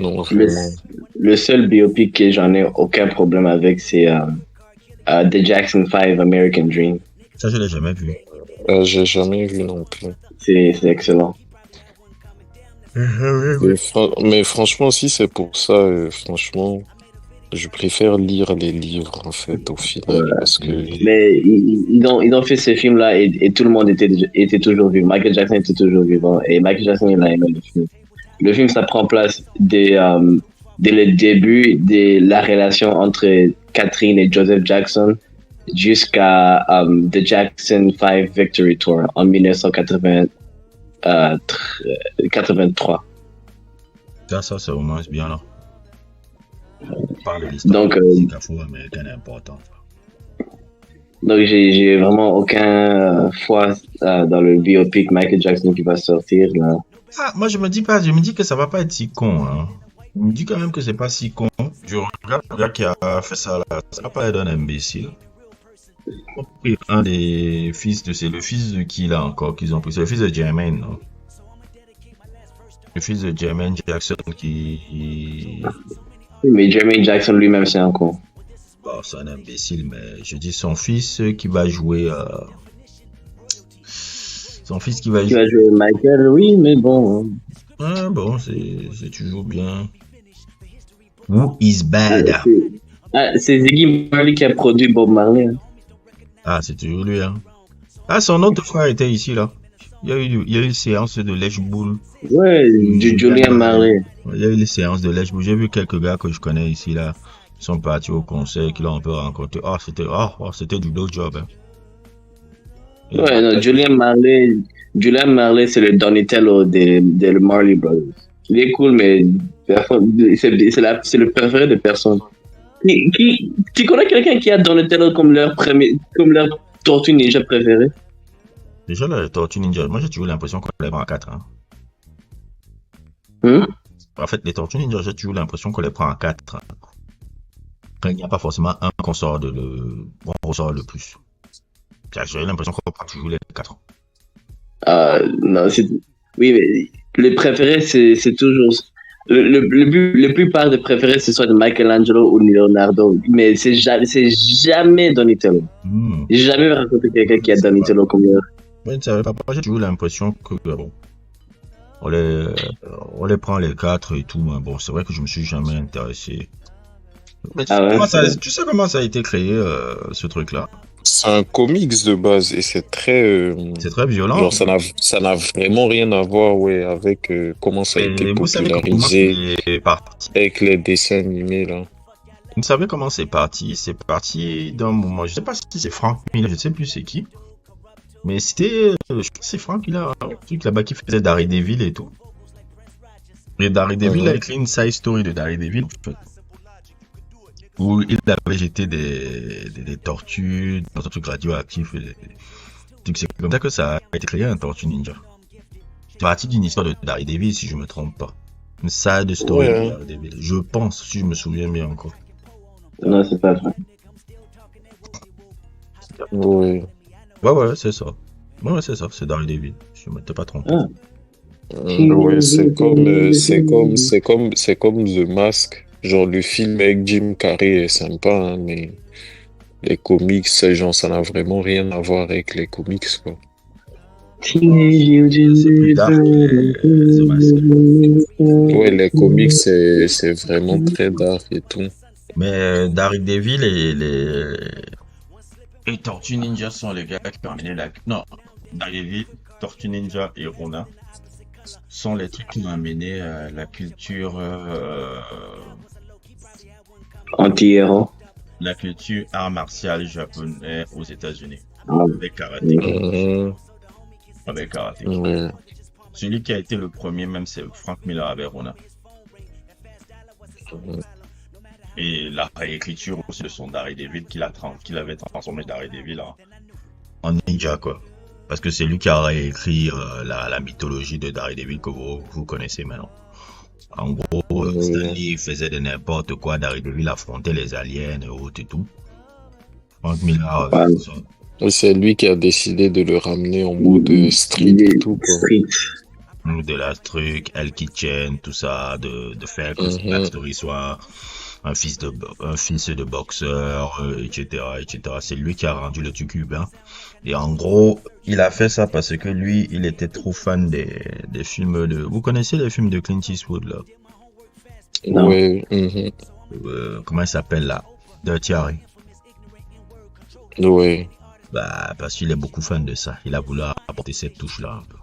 Non, Le, vraiment. le seul biopic que j'en ai aucun problème avec, c'est The Jackson 5 American Dream. Ça, je l'ai jamais vu. J'ai jamais vu non plus. C'est excellent. Mais franchement, si c'est pour ça, franchement, je préfère lire les livres, en fait, au final, Ouais. parce que... Mais ils ont fait ce film-là et tout le monde était toujours vivant. Michael Jackson était toujours vivant et Michael Jackson, il a aimé le film. Le film, ça prend place dès le début de la relation entre Catherine et Joseph Jackson jusqu'à The Jackson 5 Victory Tour en 1983. Ça, c'est au moins bien là. On parle de l'histoire Donc, politique afro-américaine importante. donc j'ai vraiment aucun foi dans le biopic Michael Jackson qui va sortir là. Ah, moi je me dis que ça va pas être si con. Hein. Je me dis quand même que c'est pas si con. Je regarde le gars qui a fait ça là, ça va pas être un imbécile. Ils ont pris un des fils de, c'est le fils de qui là encore qu'ils ont pris, c'est le fils de Jermaine, non? Le fils de Jermaine Jackson qui, Mais Jermaine Jackson lui-même, c'est un con. bon, c'est un imbécile, mais je dis son fils qui va jouer, son fils qui va Qui jouer. va jouer Michael, oui, mais bon. Ah, bon, c'est toujours bien. Who is bad? C'est Ziggy Marley qui a produit Bob Marley. Hein. Ah, c'est toujours lui, hein. Ah, son autre frère était ici, là. Il y a eu une séance de lèche-boule. Ouais, du Julian Marley. Il y a eu une séance de lèche-boule. J'ai vu quelques gars que je connais ici, là. Ils sont partis au concert, qui l'ont un peu rencontré. C'était du low job, hein. Ouais, non, Julian Marley, c'est le Donatello des Marley Brothers. Il est cool, mais c'est le préféré de personne. Tu connais quelqu'un qui a Donatello comme comme leur tortue ninja préférée? Déjà, la Tortue Ninja, moi j'ai toujours l'impression qu'on les prend en 4. Hein. En fait, les Tortues Ninja, j'ai toujours l'impression qu'on les prend en 4. Hein. Il n'y a pas forcément un qu'on ressort le plus. J'ai l'impression qu'on prend toujours les 4. Non, oui, mais les préférés, c'est toujours. Le plupart des préférés, ce soit de Michelangelo ou Leonardo, mais c'est jamais Donatello. J'ai jamais rencontré quelqu'un qui a Donatello comme leur. Je ne savais pas, j'ai toujours l'impression que bon, on les prend les 4 et tout, mais bon, c'est vrai que je me suis jamais intéressé. Mais tu sais comment ça a été créé, ce truc-là? C'est un comics de base et c'est très violent. Genre ça n'a vraiment rien à voir avec comment ça a été popularisé avec les dessins animés là. Vous savez comment c'est parti? C'est parti d'un moment, je sais pas si c'est Frank Miller, je sais plus c'est qui. Mais c'était, je pense que c'est Frank Miller, un truc là-bas qui faisait Daredevil et tout. Et Daredevil a écrit une side story de Daredevil en fait. Où il avait jeté des tortues dans un truc radioactif. C'est comme ça que ça a été créé un Tortue Ninja. C'est parti d'une histoire de Daredevil si je me trompe pas. Une side story de Daredevil. Je pense, si je me souviens bien encore. Non, c'est pas vrai. Ouais. Ouais, c'est ça. Ouais, c'est ça, c'est Daredevil. Je m'étais pas trompé. Ouais, c'est comme The Mask. Genre, le film avec Jim Carrey est sympa, hein, mais les comics, genre, ça n'a vraiment rien à voir avec les comics, quoi. C'est plus dark, The Mask. Ouais, les comics, c'est vraiment très dark et tout. Mais Daredevil et les Tortues Ninja sont les gars qui ont amené la... Non, Daredevil, Tortue Ninja et Ronin sont les trucs qui ont amené la culture... Anti-héros. La culture art martial japonais aux États-Unis. Avec karaté. Avec karaté. Celui qui a été le premier, même, c'est Frank Miller avec Ronin. Et la réécriture aussi de son Daredevil qu'il avait transformé Daredevil en ninja, quoi. Parce que c'est lui qui a réécrit la mythologie de Daredevil que vous connaissez maintenant. En gros, Stanley faisait de n'importe quoi, Daredevil affrontait les aliens et autres et tout. Frank Miller... C'est lui qui a décidé de le ramener en mode street et tout, quoi. de la truc, El Kitchen, tout ça, de faire que sa Mhm. backstory soit un fils de boxeur, etc., etc. C'est lui qui a rendu le truc cubain. Et en gros, il a fait ça parce que lui, il était trop fan des films de... Vous connaissez les films de Clint Eastwood, là? Non. Ouais, mhm. Comment il s'appelle, là? Dirty Harry. Ouais, Bah, parce qu'il est beaucoup fan de ça. Il a voulu apporter cette touche-là un peu.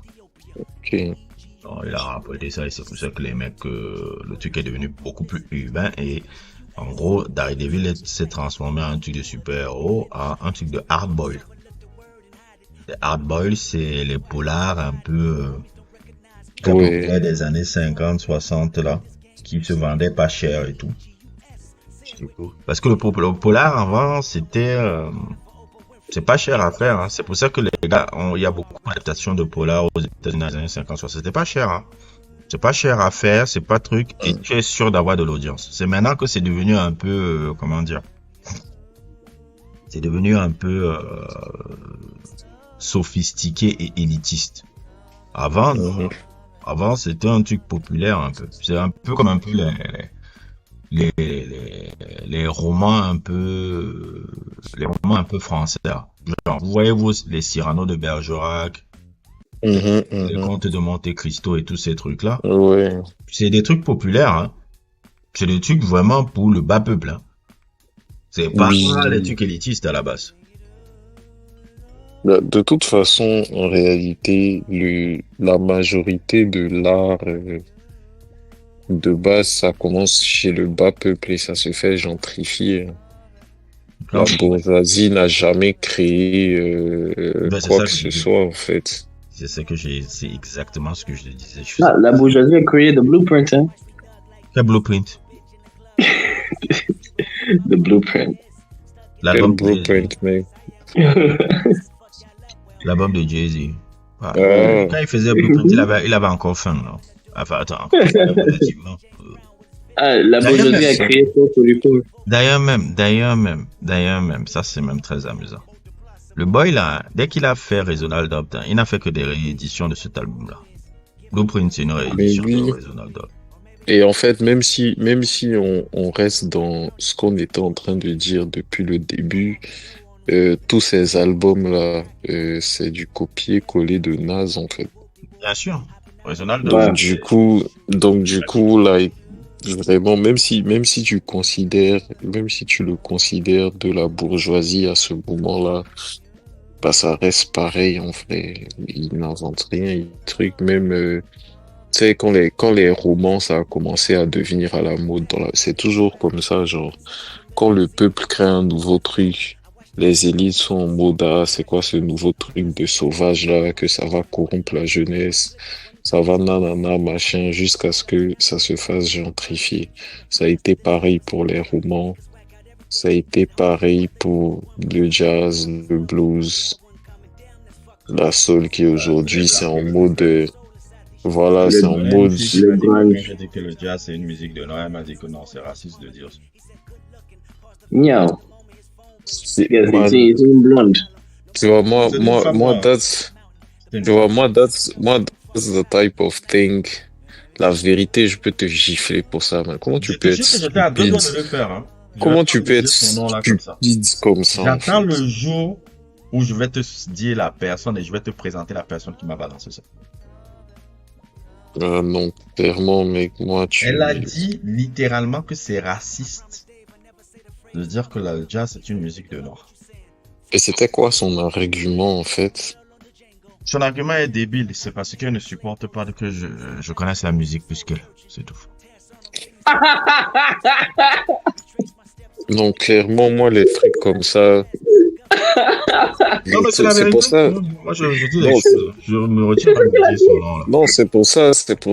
ok. Alors, il a rapporté ça et c'est pour ça que les mecs, le truc est devenu beaucoup plus urbain et en gros, Daredevil s'est transformé en un truc de super-héros à un truc de hard-boil. Les hard-boil, c'est les polars un peu très Ouais. populaires des années 50, 60 là, qui se vendaient pas cher et tout. Parce que le polar avant, c'est pas cher à faire, hein. C'est pour ça que les gars, il y a beaucoup d'adaptations de polar aux États-Unis dans les années 50, 60. C'était pas cher, hein. C'est pas cher à faire, c'est pas truc, et tu es sûr d'avoir de l'audience. C'est maintenant que c'est devenu un peu, comment dire, c'est devenu un peu sophistiqué et élitiste. Avant, non. Mhm. Avant, c'était un truc populaire un peu. C'est un peu comme un peu les romans un peu, les romans un peu français, là. Genre, vous voyez, vous, les Cyrano de Bergerac, Mhm, les mhm. Contes de Monte Cristo et tous ces trucs-là. Ouais. C'est des trucs populaires, hein. C'est des trucs vraiment pour le bas peuple, hein. C'est pas les Oui. trucs élitistes à la base. Bah, de toute façon, en réalité, la majorité de l'art de base, ça commence chez le bas peuple et ça se fait gentrifier. La Donc, bourgeoisie n'a jamais créé ben, c'est quoi ça que que je ce dis. soit, en fait. C'est exactement ce que je disais. Je faisais Ah, la bourgeoisie a créé the blueprint, hein? quel blueprint. The blueprint. Quel L'album de Jay-Z. blueprint, mec. L'album de Jay-Z. Ah, Ah, quand il faisait Blueprint, il avait encore faim, là. Enfin, attends, encore relativement. Ah, la D'ailleurs bourgeoisie même, a ça. créé ça pour les pauvres. d'ailleurs même, ça c'est même très amusant. Le boy là, dès qu'il a fait Reasonable Doubt, hein, il n'a fait que des rééditions de cet album-là. Blueprint, c'est une Mais réédition de oui. Reasonable Doubt. Et en fait, même si on reste dans ce qu'on était en train de dire depuis le début, tous ces albums-là, c'est du copier-coller de Nas, en fait. Bien sûr, Reasonable Doubt, Ouais. Donc du coup, là, vraiment, même si tu le considères de la bourgeoisie à ce moment-là, bah, ça reste pareil, en fait. Il n'invente rien, il truc, même, tu sais, quand les romans, ça a commencé à devenir à la mode, c'est toujours comme ça, genre, quand le peuple crée un nouveau truc, les élites sont en mode, ah, c'est quoi ce nouveau truc de sauvage là, que ça va corrompre la jeunesse, ça va nanana, machin, jusqu'à ce que ça se fasse gentrifier. Ça a été pareil pour les romans, ça a été pareil pour le jazz, le blues, la soul qui les aujourd'hui, c'est blancs qui en le mode, copiaient. voilà, Le, c'est Je en connais une mode, fille qui le m'a dit que quand grunge. j'ai dit que le jazz c'est une musique de noir, elle m'a dit que non, c'est raciste de dire ça. Miaou. c'est, Yeah, man, c'est une blonde. tu vois, C'est une femme noire. C'est une tu vois, femme. moi, that's the type of thing. La vérité, je peux te gifler pour ça, man. Comment Je tu te peux être jure que j'étais à deux stupide? doigts de le faire, hein. Je vais Comment pas tu te peux être dire son nom là comme ça. stupide comme ça, en J'attends fait? le jour où je vais te dire la personne et je vais te présenter la personne qui m'a balancé ça. Non, clairement, mec, moi, Elle a tu... dit littéralement que c'est raciste de dire que le jazz c'est une musique de noir. Et c'était quoi son argument, en fait? Son argument est débile, c'est parce qu'elle ne supporte pas que je connaisse la musique plus qu'elle, c'est tout. Non, clairement, moi, les trucs comme ça... Non, Mais mais c'est la c'est pour vérité. ça... Moi, je dis les Non, choses. Je me retiens pas de dire son nom là. non, c'est pour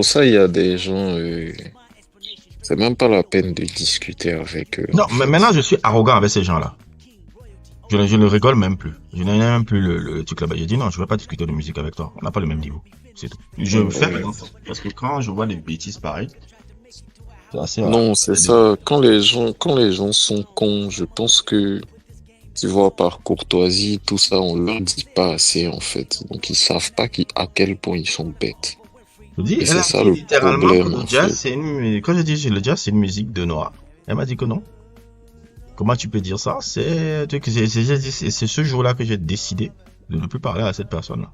ça, il y a des gens... C'est même pas la peine de discuter avec eux, Non, en mais maintenant fait. je suis arrogant avec ces gens-là. Je ne rigole même plus. Je n'ai même plus le truc là-bas. Je dis non, je ne vais pas discuter de musique avec toi. On n'a pas le même niveau. C'est tout. Je fais Ouais. attention. Parce que quand je vois des bêtises pareilles, c'est assez rare. Non, c'est ça. Quand les gens sont cons, je pense que, tu vois, par courtoisie, tout ça, on leur dit pas assez, en fait. Donc, ils savent pas à quel point ils sont bêtes. Je dis, Et elle c'est a ça dit le littéralement que problème, le en jazz, fait. quand je dis que le jazz, c'est une musique de noir. Elle m'a dit que non. Comment tu peux dire ça? C'est ce jour-là que j'ai décidé de ne plus parler à cette personne-là.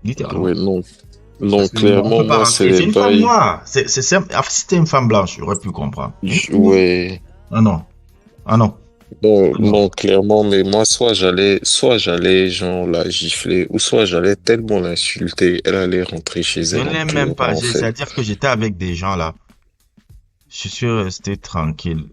Littéralement. Ouais, non. Non, Parce que on clairement, peut pas moi, c'est rentrer. C'est les une femme bails. noire. Enfin, si c'était une femme blanche, j'aurais pu comprendre. Une femme noire. Ouais. Ah non. Ah non. Non, Ah non. non, clairement, mais moi, soit j'allais, genre, la gifler, ou soit j'allais tellement l'insulter, elle allait rentrer chez Je elle en l'ai même pas. pleurant, en fait. C'est-à-dire que j'étais avec des gens là. Je suis resté tranquille.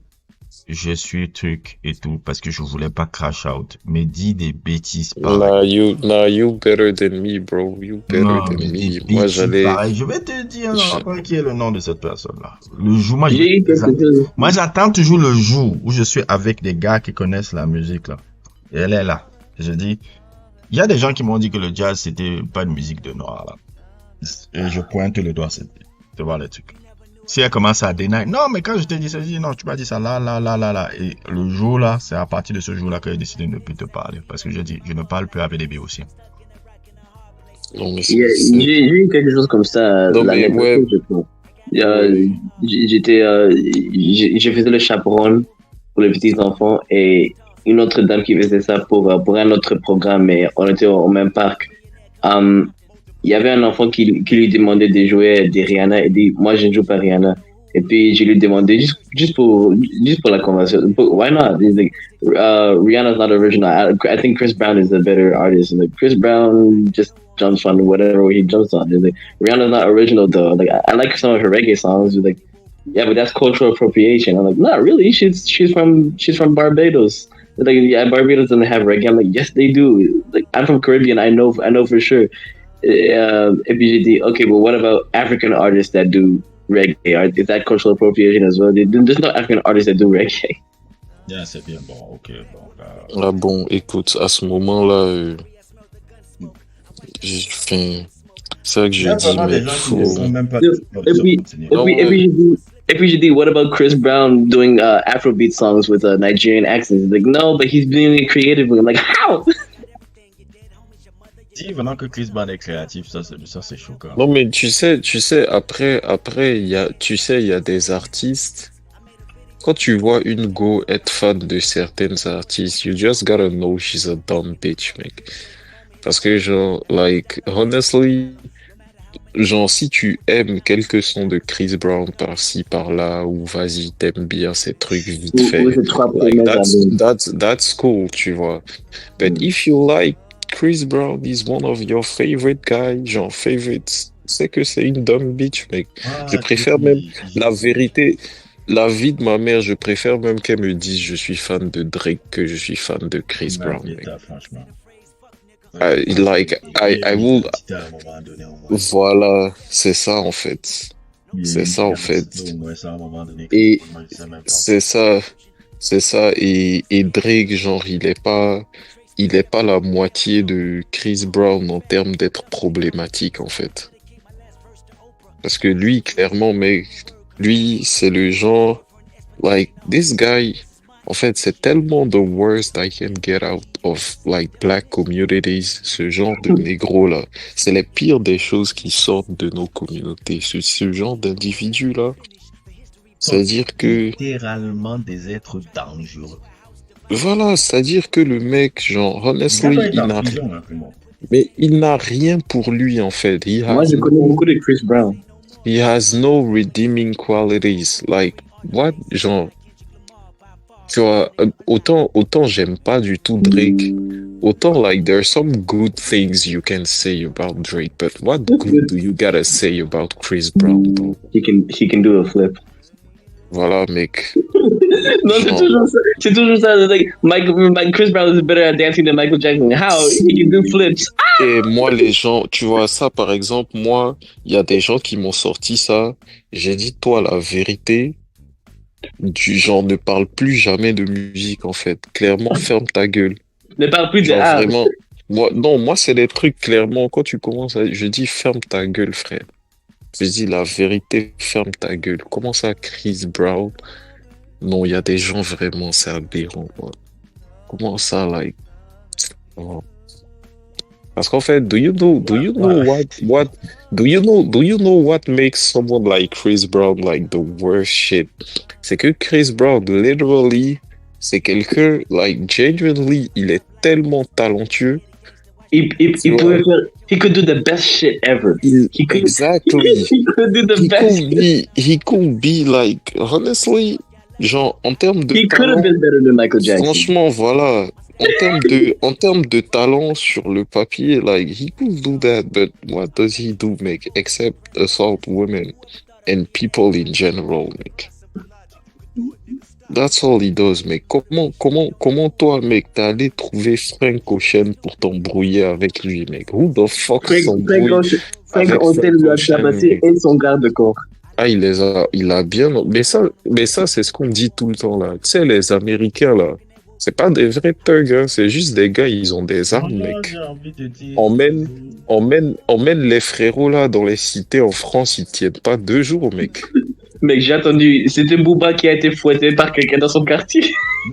Je suis truc et tout parce que je voulais pas crash out. Mais dis des bêtises pareilles. Nah, you better than me, bro. You better Non, mais than des me. Moi, bêtises j'allais, pareilles. Je vais te dire je- après qui est le nom de cette personne-là. Le jour, moi, J'ai eu quelque chose. moi, j'attends toujours le jour où je suis avec des gars qui connaissent la musique là. Et elle est là. Je dis, il y a des gens qui m'ont dit que le jazz c'était pas une musique de noir là. Et je pointe le doigt, c'est de voir les trucs. Si elle commence à dénier, non, mais quand je te dis ça, je dis non, tu m'as dit ça là, là, là, là, là. Et le jour là, c'est à partir de ce jour là que j'ai décidé de ne plus te parler. Parce que je dis, je ne parle plus avec des béotiens. non, mais J'ai eu quelque chose comme ça non, mais l'année ouais, passée, je crois. ouais. Je faisais le chaperon pour les petits enfants et une autre dame qui faisait ça pour un autre programme, mais on était au même parc. Um, il y avait un enfant qui lui demandait de jouer des Rihanna et dit, moi je ne joue pas Rihanna. Et puis je lui demandais juste pour la conversation, why not? He's like, Rihanna's not original. I think Chris Brown is a better artist. And like Chris Brown just jumps on whatever he jumps on. He's like, Rihanna's not original though. Like I like some of her reggae songs. He's like, yeah, but that's cultural appropriation. I'm like, not really. She's from Barbados. Like, yeah, Barbados doesn't have reggae. I'm like, yes, they do. Like, I'm from Caribbean. I know for sure. If you did, okay, but what about African artists that do reggae? Is that cultural appropriation as well? There's no African artists that do reggae. Yeah, c'est bien bon, ok, bon. Ah bon, écoute, à ce moment-là, enfin, c'est ça que Il y je a dis, vraiment mais des gens qui ne faut. sont même pas Et puis, continuer. Non, if we should do, what about Chris Brown doing Afrobeat songs with Nigerian accents? Like, no, but he's doing it creatively. I'm like, how? Dis venant que Chris Brown est créatif, ça c'est choquant. non, mais tu sais, après, il y a des artistes. Quand tu vois une go être fan de certaines artistes, you just gotta know she's a dumb bitch, mec. Parce que, genre, like, honestly, genre, si tu aimes quelques sons de Chris Brown par-ci, par-là, ou vas-y, t'aimes bien ces trucs vite Ou fait, ces trois like, premiers albums. that's cool, tu vois. But if you like Chris Brown is one of your favorite guys, genre, favorites, c'est que c'est une dumb bitch, mec. Je préfère même, la vérité, la vie de ma mère, je préfère même qu'elle me dise je suis fan de Drake que je suis fan de Chris Brown, mec. Franchement. I will, voilà, c'est ça en fait. C'est ça en fait. Et c'est ça, c'est ça. Et Drake, genre, il est pas la moitié de Chris Brown en termes d'être problématique en fait. Parce que lui, clairement, mec, lui, c'est le genre, like, this guy, en fait, c'est tellement the worst I can get out of, like, black communities, ce genre de négro-là. C'est les pires des choses qui sortent de nos communautés. Ce genre d'individu-là, c'est-à-dire que, littéralement des êtres dangereux. voilà, c'est-à-dire que le mec, genre, honestly, mais il n'a rien pour lui, en fait. Moi, je connais beaucoup de Chris Brown. He has no redeeming qualities. Like, what? Genre, tu vois, autant j'aime pas du tout Drake, autant, like, there are some good things you can say about Drake, but what good do you gotta say about Chris Brown, bro? He can do a flip. Voilà, mec. Non, c'est toujours ça. Like, Chris Brown is better at dancing than Michael Jackson. How? He can do flips. Et moi, les gens, tu vois, ça, par exemple, moi, il y a des gens qui m'ont sorti ça. J'ai dit, toi, la vérité, du genre, ne parle plus jamais de musique, en fait. Clairement, ferme ta gueule. Ne parle plus de Genre, art. vraiment. Moi, c'est des trucs, clairement, quand tu commences à, je dis, ferme ta gueule, frère. Je dis, la vérité, ferme ta gueule. Comment ça, Chris Brown? Non, il y a des gens, vraiment, c'est aberrant, quoi. Comment ça, like, oh. Parce qu'en fait, do you know what makes someone like Chris Brown like the worst shit? C'est que Chris Brown, literally, c'est quelqu'un, like, genuinely, il est tellement talentueux. Il pouvait faire. He could do the best shit ever. Exactly. He could do the best shit. He could be like, honestly, genre, en termes de He could have talent, been better than Michael Jackson. franchement, voilà. En termes de talent sur le papier, like, he could do that, but what does he do, mec, except assault women and people in general, mec. That's all he does, mec. Comment toi, mec, t'es allé trouver Frank Ocean pour t'embrouiller avec lui, mec? Who the fuck s'embrouille Frank avec Ocean lui a Ocean, tabassé mec? et son garde-corps. Ah, il a bien, mais ça, c'est ce qu'on dit tout le temps, là. Tu sais, les Américains, là, c'est pas des vrais thugs, hein, c'est juste des gars, ils ont des armes, Moi, mec. j'ai envie de dire. Emmène les frérots, là, dans les cités en France, ils tiennent pas 2 jours, mec. Mec, j'ai attendu. C'était Booba qui a été fouetté par quelqu'un dans son quartier.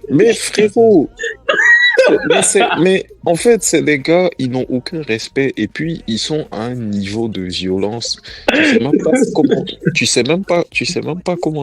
Mais frérot, mais en fait, c'est des gars, ils n'ont aucun respect et puis ils sont à un niveau de violence. Tu sais même pas comment, tu sais même pas comment